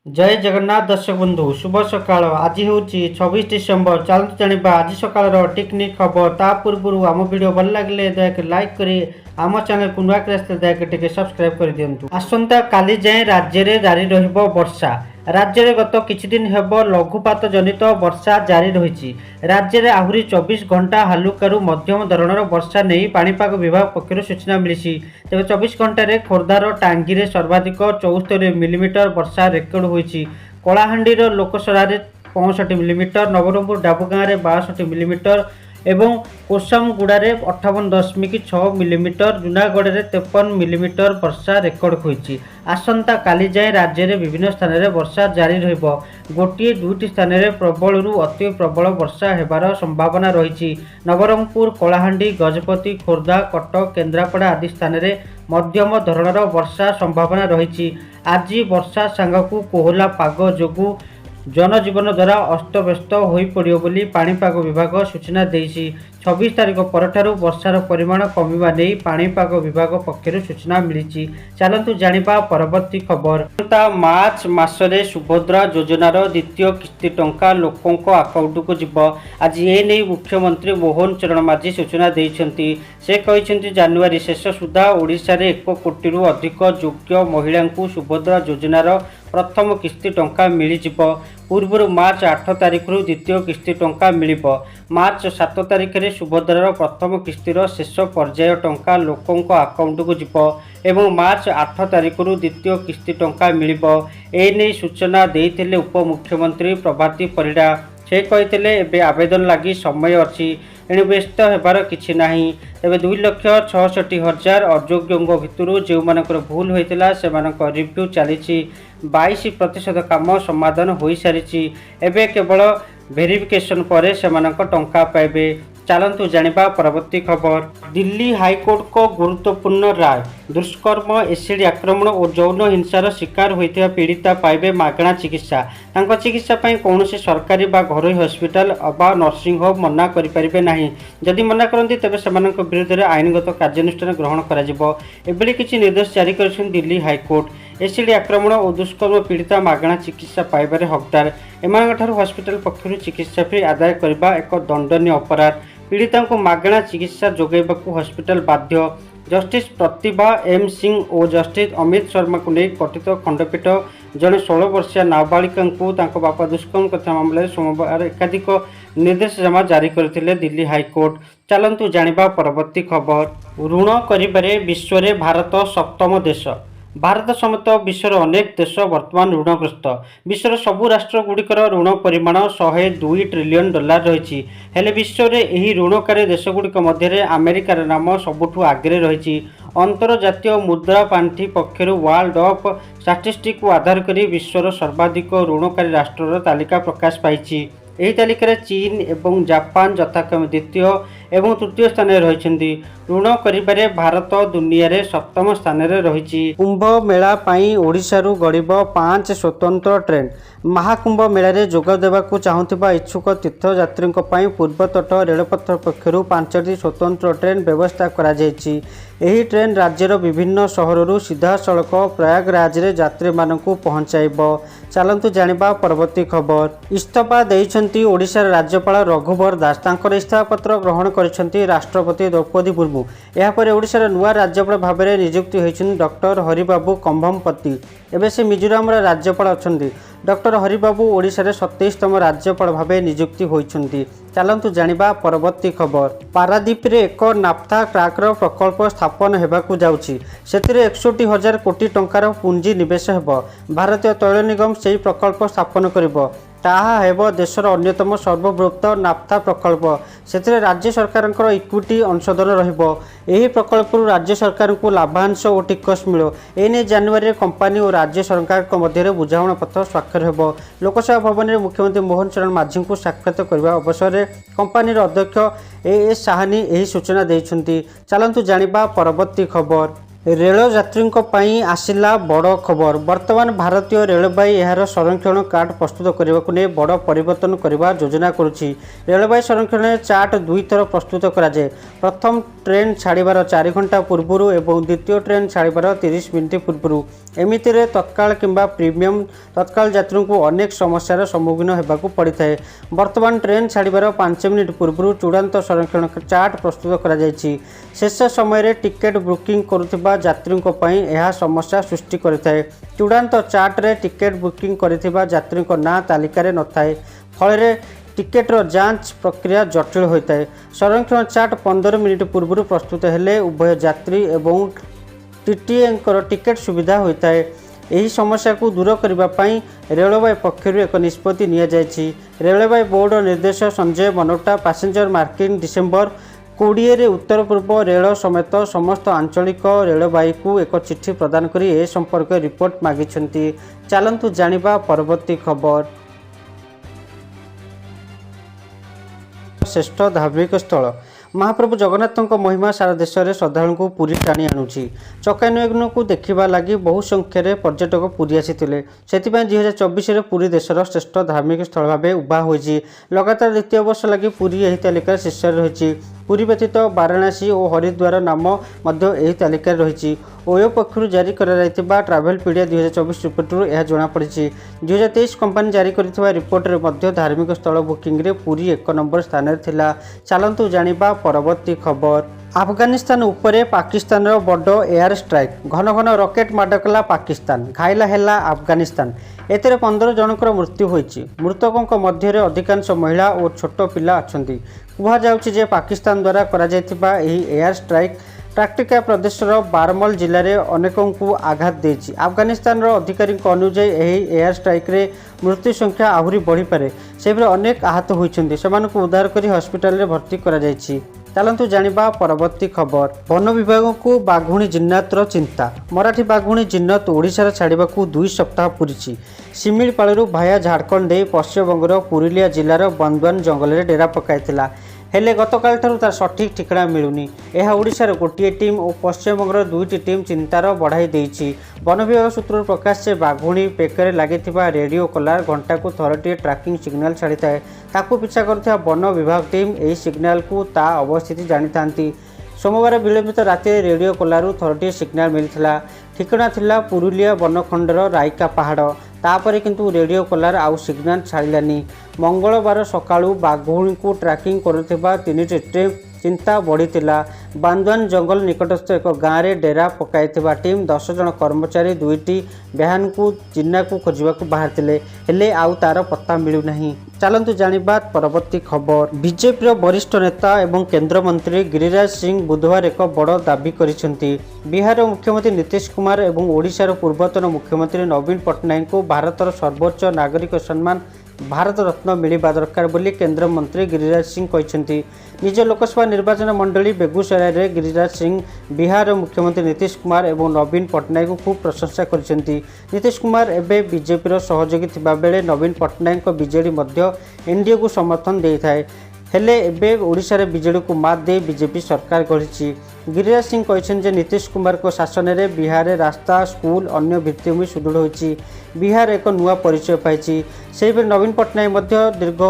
जय जगन्नाथ दर्शक बंधु शुभ सकाळ। आज हूँ 26 डिसेम्बर। चलते जाना आज सकाळ टेक्निक खबर। ता पूर्व आम वीडियो भल लगे दयाक लाइक करी आम चैनल को नुआ दयाक टे सब्सक्राइब कर दिंतु। आसंता काली जाए राज्य में जारी रहिबो वर्षा। राज्य में गत किछि दिन हेब लघुपात जनित वर्षा जारी रही। राज्य में आहरी 24 घंटा हालुकारु मध्यम धरणर वर्षा नहीं पाणीपाग विभाग पक्षर सूचना मिली। तेज 24 घंटे खोर्धार टांगी सर्वाधिक 74 मिलीमीटर वर्षा रेकर्ड होती। कलाहांडीर लोकसरा 65 मिलीमीटर, नवरंगपुर डाबुगाँ 62 मिलीमीटर एवं कोसामगुड़े 58.6 मिलीमीटर, जूनागढ़ में 53 मिलीमीटर वर्षा रेकर्ड होती। आसंता काली जाए राज्य में विभिन्न स्थान में वर्षा जारी रहिबो। गोटे दुईटी स्थान में प्रबल अति प्रबल वर्षा हेबार संभावना रही। नवरंगपुर, कलाहांडी, गजपति, खोर्धा, कटक, केन्द्रापड़ा आदि स्थान में मध्यम धरणर वर्षा संभावना रही। आज वर्षा सांगकु कोहला पाग जोगु जनजीवन द्वारा अस्तव्यस्त हो पड़ो बोली पाणीपाग विभाग सूचना देछि। 26 तारिख परठार वर्षार परिमाण कमिबा नहीं पाणीपाग विभाग पक्षर सूचना मिली। चलतु जानिबा परवर्ती खबर। मार्च मासरे सुभद्रा योजनार द्वितीय किस्ती टंका लोकों अकाउंट को जीव। आज ए नहीं मुख्यमंत्री मोहन चरण माझी सूचना देइछंती। से कहिछंती जनवरी शेष सुधा ओडिशा रे 1 कोटी अधिक योग्य महिला सुभद्रा योजनार प्रथम किस्ती टंका मिल जिवो। पूर्व मार्च 8 तारिख द्वितीय किस्ती टंका मिल। मार्च 7 तारिख में सुभद्रार प्रथम किस्तीर शेष पर्याय टंका लोकों अकाउंट को जीव एवं मार्च 8 तारिख द्वितीय किस्ती टंका मिल। एने सूचना देते उपमुख्यमंत्री प्रभाती परिड़ा। से कहते एवं आवेदन लगी समय अच्छी एणु व्यस्त होबार किछि नाही। तेबे 2,66,000 अयोग्यों भितर जो मानकर भूल होता से रिव्यू चली 22% काम समाधान हो सारी। एवं केवल वेरिफिकेशन पर से टंका पाइबे। चलतु जानिबा परवर्ती खबर। दिल्ली हाईकोर्ट को गुरुत्वपूर्ण राय। दुष्कर्म, एसिड आक्रमण और यौन हिंसार शिकार होता पीड़िता पाइबे मागणा चिकित्सा। तांको चिकित्सा पाई कौनसी सरकारी बा घरोई हॉस्पिटल अबा नर्सिंग होम मना करिपारिबे नाही। जदि मना करती तेबे सेमानक विरुद्ध में आईनगत कार्यानुष्ठान ग्रहण करा। एभली किछि निर्देश जारी कर दिल्ली हाईकोर्ट। एसिड आक्रमण और दुष्कर्म पीड़िता मागणा चिकित्सा पाइबारे हकदार। एमानठारु हॉस्पिटल पक्षरु चिकित्सा फी आदाय करबा एक दंडनीय अपराध। पीड़िता को मागणा चिकित्सा जोगाइबाकू हॉस्पिटल बाध्य। जस्टिस प्रतिभा एम सिंह और जस्टिस अमित शर्मा को नहीं गठित खंडपीठ जड़े 16 वर्षीय नाबालिका को बापा दुष्कर्म कथा मामले सोमवार एकाधिक निर्देशनामा जारी करथिले दिल्ली हाईकोर्ट। चलतु जानिबा परवर्ती खबर। ऋण करिबारे विश्व में भारत 7म देश। भारत समेत विश्वर अनेक देश वर्तमान ऋणग्रस्त। विश्वर सबु राष्ट्र गुड़िकर ऋण परिमाण 102 ट्रिलियन डॉलर रही। हेले विश्व में यही ऋणकारी देशगुड़िक मध्य अमेरिकार नाम सबुठु आगे रही। अंतर्जातीय मुद्रा पांठि पक्षर वर्ल्ड ऑफ स्टैटिस्टिक्स को आधार कर विश्वर सर्वाधिक ऋणकारी राष्ट्र तालिका प्रकाश पाई। यही तालिकार चीन एवं जापान यथाक्रमे द्वितीय एवं तृतीय स्थान रही। ऋण करिबारे भारत दुनिया रे 7म स्थान में रही। कुंभ मेला पाई ओडिशारू गड़िब 5 स्वतंत्र ट्रेन। महाकुंभ मेला रे जोग देबाकू चाहुथिबा इच्छुक तीर्थयात्री पूर्वतट रेलपथ पक्षर 5टी स्वतंत्र ट्रेन व्यवस्था करा जायछि। एही ट्रेन राज्यर विभिन्न सहररू सीधा सड़क प्रयागराज रे यात्री मानकू पहुंचाइब। चलतु जानिबा परवर्ती खबर। इस्तीफा देइछंती ओडिशार राज्यपाल रघुवर दास। तांकर इस्तीफा पत्र ग्रहण करिसेंती राष्ट्रपति द्रौपदी मुर्मू। यापर ओडिशार नुआ राज्यपाल भाव में नियुक्ति होइछन डॉक्टर हरिबाबू कंभमपति। एबे से मिजोराम राज्यपाल अछंती। डॉक्टर हरिबाबू ओडिशार 27तम राज्यपाल भाव नियुक्ति होइछंती। चलतु जानिबा परवर्ती खबर। पारादीप रे एक नाफ्था क्राकर प्रकल्प स्थापन हेबाकू जाउछि। सेतिरे 61,000 कोटी टंकार पुंजी निवेश हेबो। भारतीय तैल निगम सेही प्रकल्प स्थापन करिबो। ताहा हेबो देशर अन्यतम सर्वबृहत नाफ्था प्रकल्प। सेतिरे राज्य सरकारଙ୍କର इक्विटी अंशदान रहिबो। एही प्रकल्परू राज्य सरकार को लाभांश और टिकस मिलो। एने जनवरी कंपनी और राज्य सरकार मध्य बुझामणा पत्र स्वाक्षर हेबो। लोकसभा भवन में मुख्यमंत्री मोहन चरण माझी को साक्षात करने अवसर में कंपनी अध्यक्ष ए एस साहानी यही सूचना देइछंती। चलतु जानिबा परवर्ती खबर। रेल यात्री आसला बड़ खबर। वर्तमान भारतीय रेलबाई यार संरक्षण कार्ड प्रस्तुत करने को नहीं बड़ परिवर्तन करने योजना करुच्ची। रेलबाई संरक्षण चार्ट दुई थर प्रस्तुत कराए। प्रथम ट्रेन छाड़बार 4 घंटा पूर्व और द्वितीय ट्रेन छाड़बार 30 मिनिट पूर्व। एमिति रे तत्काल किंबा प्रीमियम तत्काल यात्री को अनेक समस्यार सम्मुखीन होगा पड़ी था। वर्तमान ट्रेन छाड़बार 5 मिनिट पूर्व चूड़ांत संरक्षण चार्ट प्रस्तुत कर शेष समय टिकेट बुकिंग करुवा यात्री यह समस्या सृष्टि करें। चूड़ांत चार्ट्रे टिकेट बुकिंग करिथिबा यात्री ना तालिकार न थाए, फल टिकेटर जांच प्रक्रिया जटिल होता है। संरक्षण चार्ट 15 मिनिट पूर्व प्रस्तुत हेले उभय यात्री एवं टीटीए टिकेट सुविधा होता है। यही समस्या को दूर करने रेलवे पक्षर एक निष्पत्ति नियाଯାଇଛି। रेलवे बोर्ड निर्देश Sanjay Manota passenger marking December 20 उत्तर पूर्व रेल समेत समस्त आंचलिक रेलबाई को एक चिठी प्रदान कर ए संपर्क रिपोर्ट मागिछंती। चलंतु जानिबा परवर्ती खबर। श्रेष्ठ धार्मिक स्थल महाप्रभु जगन्नाथ महिमा सारा देश में श्रद्धालु को पुरी टाणी आणुची। चकानयन को देखा लगी बहु संख्यार पर्यटक पुरी आसीथिले। सेथिपाई 2024 में पुरी देशर श्रेष्ठ धार्मिक स्थल भाव उभा होईची। लगातार द्वितीय वर्ष लगी पुरी यही तालिकार शीर्ष रही। पुरी व्यतीत वाराणसी और हरिद्वार नाम यही तालिकार रही। ओयो पक्षर जारी कर ट्राभेलपीडिया 2024 रिपोर्ट यह जमापड़ी। 2023 कंपानी जारी कर रिपोर्ट में धार्मिक स्थल बुकिंग रे पुरी 1 नंबर स्थान थिला। चलंतु जानिबा परवर्ती खबर। अफगानिस्तान उपरे पाकिस्तान बड़ एयर स्ट्राइक। घन घन रॉकेट माड कला पाकिस्तान, घायला हेला अफगानिस्तान। एते 15 जनकर मृत्यु होईची। मृतकों मध्य अधिकांश महिला और छोट पिला अछंती। कहुछि जे पाकिस्तान द्वारा करा जायतिबा एही एयर स्ट्राइक टाक्टिका प्रदेशर बारमल जिले में अनेकों को आघात देछि। अफगानिस्तान अधिकारी अनुसार यही एयर स्ट्राइक रे मृत्यु संख्या आहरी बढ़ी पारे। से अनेक आहत होइछन्ति। सेमानकु उद्धार करी हॉस्पिटल रे भर्ती करा जायछि। चलंतु जानिबा परवर्ती खबर। वन विभाग को बाघुणी जिन्नतर चिंता। मराठी बाघुणी जिन्नत ओडिशा छाड़ाकू 2 सप्ताह पूरी। शिमिलपालू भाया झारखंड दे पश्चिमबंगर पुरुलिया जिलार बंदवान जंगल में डेरा पकाइथिला। हेले गतकाल ठारू तार सठिक ठिकाना मिलूनी। यह ओडिशार गोटे टीम और पश्चिमबंगर 2टी टीम चिंतार बढ़ाई देइछि। वन विभाग सूत्र प्रकाश से बाघुणी पेकरे लागिथिबा रेडियो कलार घंटा को थरटिए ट्रैकिंग सिग्नल छाड़ी थाए। ताकू पिछा करथिबा वन विभाग टीम एही सिग्नल को ता अवस्थिति जानी थांती। सोमवार विलंबित राति रेडियो कलारू थरटिए सिग्नल मिलथिला। ठिकाना थिला पुरुलिया वनखंडर राइका पहाड़। तापर किंतु रेडियो कलार आउ सिग्नल छाड़िलानी। मंगलवार सकाळू बाघुणी को ट्रैकिंग करुथिबा 3टी टीम चिंता बढ़ीला। बांदवान जंगल निकटस्थ एक गाँव में डेरा पकाइथिबा टीम 10 जन कर्मचारी 2टी बेहान को चिन्ना को खोजवाक बाहरथिले। हेले आउ तार पत्ता मिलू नहीं। चलंतु जानिबा परवर्ती खबर। बीजेपी वरिष्ठ नेता एवं केंद्र मंत्री गिरिराज सिंह बुधवार एक बड़ दाबी करिसेंती। बिहार मुख्यमंत्री नीतीश कुमार एवं ओडिशार पूर्वतन मुख्यमंत्री नवीन पट्टनायक को भारतर सर्वोच्च नागरिक सम्मान भारत रत्न मिलवा दरकार बोली केंद्र मंत्री गिरिराज सिंह कहते। निज लोकसभा निर्वाचन मंडली बेगूसराय रे गिरिराज सिंह बिहार मुख्यमंत्री नीतीश कुमार एवं नवीन पट्टनायक खूब प्रशंसा करछंती। नीतीश कुमार एबे बीजेपी सहयोगी थिबा बेले नवीन पट्टनायक बीजेडी मध्य एनडीए को समर्थन देइथाय। हेले एबे ओडिशा रे बीजेडी को मात दे बीजेपी सरकार गढ़ी। गिरिराज सिंह कहते नीतीश कुमार को शासन में बिहार रास्ता स्कूल अन्य भित्तिभूमि सुदृढ़ होती। बिहार एक नुआ परिचय पाई। से नवीन पट्टनायक दीर्घ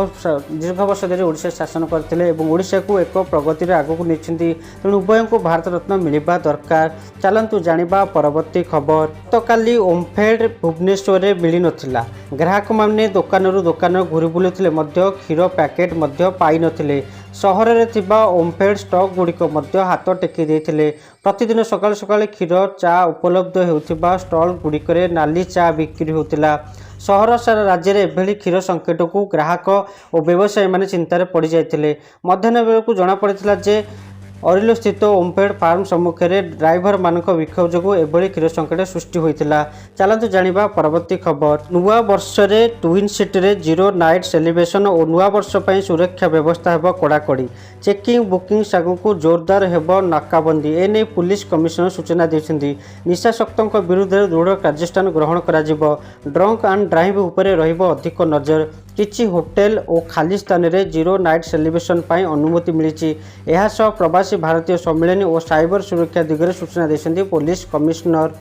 वर्ष धरी ओडिशा शासन करते ओडिशा को एक प्रगति आगक नहीं। तेणु उभय को भारत रत्न मिलवा दरकार। चलंतु जानिबा परवर्ती खबर। तो काली ओमफेड भुवनेश्वर में मिल नथिला। ग्राहक माने दुकान दुकान घूरी बुलुथिले मध्य क्षीर पैकेट मध्य पाई नथिले। सहर में थिबा ओमफेड स्टक गुड़िक हाथ टेकी देथिले। प्रतिदिन सकाल सकाल क्षीर चा उपलब्ध होउथिबा स्टल गुड़िक नाली चा बिक्री होतिला। सहर सारा राज्य में एभली क्षीर संकट को ग्राहक और व्यवसायी माने चिंतार पड़ जाइथिले। मध्याह्न बेलू जना पड़ता जे अरिलो स्थित ओमफेड फार्म सम्मुख में ड्राइवर मानक विक्षोभ जो एभली क्षीर संकट सृष्टि होता। चलतु जानिबा परवर्ती खबर। नुआ वर्ष रे ट्विन सिटी रे जीरो नाइट सेलिब्रेशन और नुआ वर्ष पर सुरक्षा व्यवस्था हेब कड़ाकड़ी। चेकिंग बुकिंग सागु को जोरदार हेब नाकाबंदी। एने पुलिस कमिशनर सूचना देछंती। निशाशक्तों विरुद्ध दृढ़ कार्यानुष्ठान ग्रहण करा जिवो। ड्रंक एंड ड्राइव उपरे रहिबो अधिक नजर। किछि होटेल और खाली स्थान में जीरो नाइट सेलिब्रेशन पर अनुमति मिली। प्रवासी भारतीय सम्मिलन और साइबर सुरक्षा दिगरे सूचना देते पुलिस कमिश्नर।